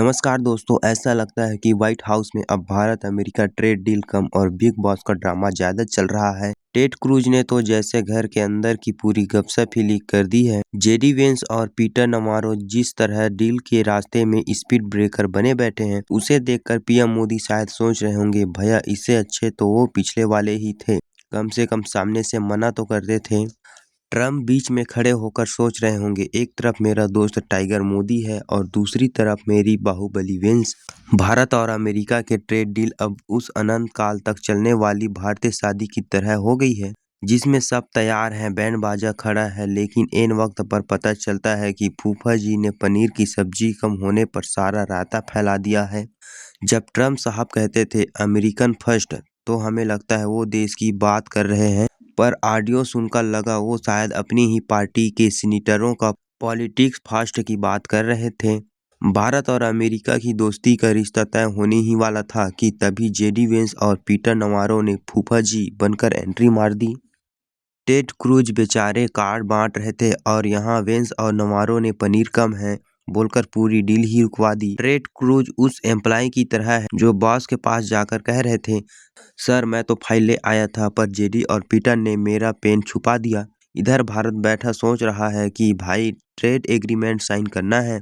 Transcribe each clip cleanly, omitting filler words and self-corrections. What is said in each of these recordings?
नमस्कार दोस्तों, ऐसा लगता है कि व्हाइट हाउस में अब भारत अमेरिका ट्रेड डील कम और बिग बॉस का ड्रामा ज्यादा चल रहा है। टेड क्रूज ने तो जैसे घर के अंदर की पूरी गपशप ही लीक कर दी है। जेडी वेंस और पीटर नवारो जिस तरह डील के रास्ते में स्पीड ब्रेकर बने बैठे हैं, उसे देखकर पीएम मोदी शायद सोच रहे होंगे, भैया इससे अच्छे तो वो पिछले वाले ही थे, कम से कम सामने से मना तो करते थे। ट्रम्प बीच में खड़े होकर सोच रहे होंगे, एक तरफ मेरा दोस्त टाइगर मोदी है और दूसरी तरफ मेरी बाहुबली वेंस। भारत और अमेरिका के ट्रेड डील अब उस अनंत काल तक चलने वाली भारतीय शादी की तरह हो गई है, जिसमें सब तैयार हैं, बैंड बाजा खड़ा है, लेकिन ऐन वक्त पर पता चलता है कि फूफा जी ने पनीर की सब्जी कम होने पर सारा रायता फैला दिया है। जब ट्रम्प साहब कहते थे अमेरिकन फर्स्ट, तो हमें लगता है वो देश की बात कर रहे हैं, पर ऑडियो सुनकर लगा वो शायद अपनी ही पार्टी के सीनेटरों का पॉलिटिक्स फास्ट की बात कर रहे थे। भारत और अमेरिका की दोस्ती का रिश्ता तय होने ही वाला था कि तभी जेडी वेंस और पीटर नवारो ने फूफा जी बनकर एंट्री मार दी। टेड क्रूज बेचारे कार्ड बांट रहे थे और यहाँ वेंस और नवारो ने पनीर कम है बोलकर पूरी डील ही रुकवा दी। टेड क्रूज उस एम्प्लॉय की तरह है जो बॉस के पास जाकर कह रहे थे, सर मैं तो फाइल ले आया था पर जेडी और पीटर ने मेरा पेन छुपा दिया। इधर भारत बैठा सोच रहा है कि भाई ट्रेड एग्रीमेंट साइन करना है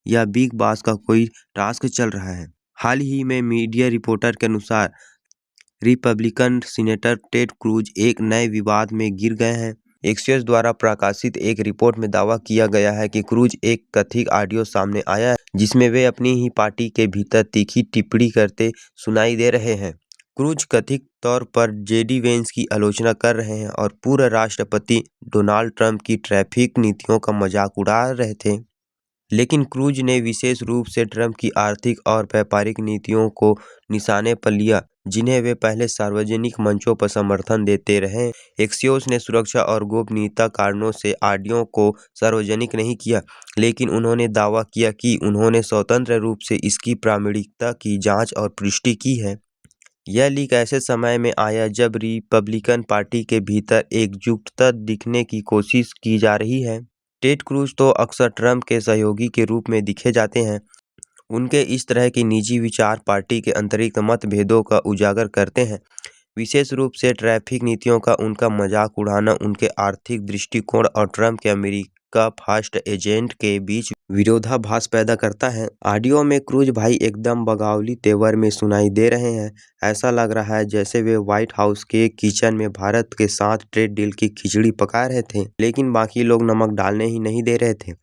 या बिग बॉस का कोई टास्क चल रहा है। हाल ही में मीडिया रिपोर्टर के अनुसार रिपब्लिकन सीनेटर टेड क्रूज एक नए विवाद में गिर गए हैं। एक्सियोस द्वारा प्रकाशित एक रिपोर्ट में दावा किया गया है कि क्रूज एक कथित ऑडियो सामने आया है जिसमें वे अपनी ही पार्टी के भीतर तीखी टिप्पणी करते सुनाई दे रहे हैं। क्रूज कथित तौर पर जेडी वेंस की आलोचना कर रहे हैं और पूर्व राष्ट्रपति डोनाल्ड ट्रंप की ट्रैफिक नीतियों का मजाक उड़ा रहे थे। लेकिन क्रूज ने विशेष रूप से ट्रंप की आर्थिक और व्यापारिक नीतियों को निशाने पर लिया, जिन्हें वे पहले सार्वजनिक मंचों पर समर्थन देते रहे। एक्सियोस ने सुरक्षा और गोपनीयता कारणों से ऑडियो को सार्वजनिक नहीं किया, लेकिन उन्होंने दावा किया कि उन्होंने स्वतंत्र रूप से इसकी प्रामाणिकता की जांच और पुष्टि की है। यह लीक ऐसे समय में आया जब रिपब्लिकन पार्टी के भीतर एकजुटता दिखने की कोशिश की जा रही है। टेड क्रूज तो अक्सर ट्रंप के सहयोगी के रूप में दिखे जाते हैं। उनके इस तरह के निजी विचार पार्टी के आंतरिक मतभेदों का उजागर करते हैं। विशेष रूप से ट्रैफिक नीतियों का उनका मजाक उड़ाना उनके आर्थिक दृष्टिकोण और ट्रंप के अमेरिका फर्स्ट एजेंट के बीच विरोधाभास पैदा करता है। ऑडियो में क्रूज भाई एकदम बगावली तेवर में सुनाई दे रहे हैं। ऐसा लग रहा है जैसे वे व्हाइट हाउस के किचन में भारत के साथ ट्रेड डील की खिचड़ी पका रहे थे, लेकिन बाकी लोग नमक डालने ही नहीं दे रहे थे।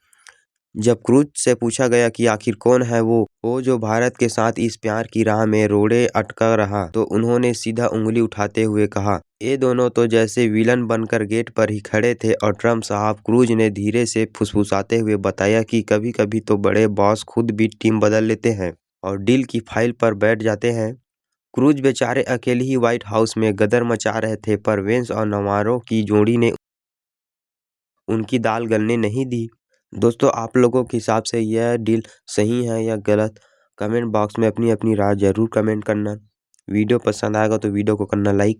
जब क्रूज से पूछा गया कि आखिर कौन है वो जो भारत के साथ इस प्यार की राह में रोड़े अटका रहा, तो उन्होंने सीधा उंगली उठाते हुए कहा, ये दोनों तो जैसे विलन बनकर गेट पर ही खड़े थे। और ट्रंप साहब, क्रूज ने धीरे से फुसफुसाते हुए बताया कि कभी कभी तो बड़े बॉस खुद भी टीम बदल लेते हैं और डील की फाइल पर बैठ जाते हैं। क्रूज बेचारे अकेले ही व्हाइट हाउस में गदर मचा रहे थे, पर वेंस और नवारो की जोड़ी ने उनकी दाल गलने नहीं दी। दोस्तों, आप लोगों के हिसाब से यह डील सही है या गलत, कमेंट बॉक्स में अपनी अपनी राय जरूर कमेंट करना। वीडियो पसंद आएगा तो वीडियो को करना लाइक।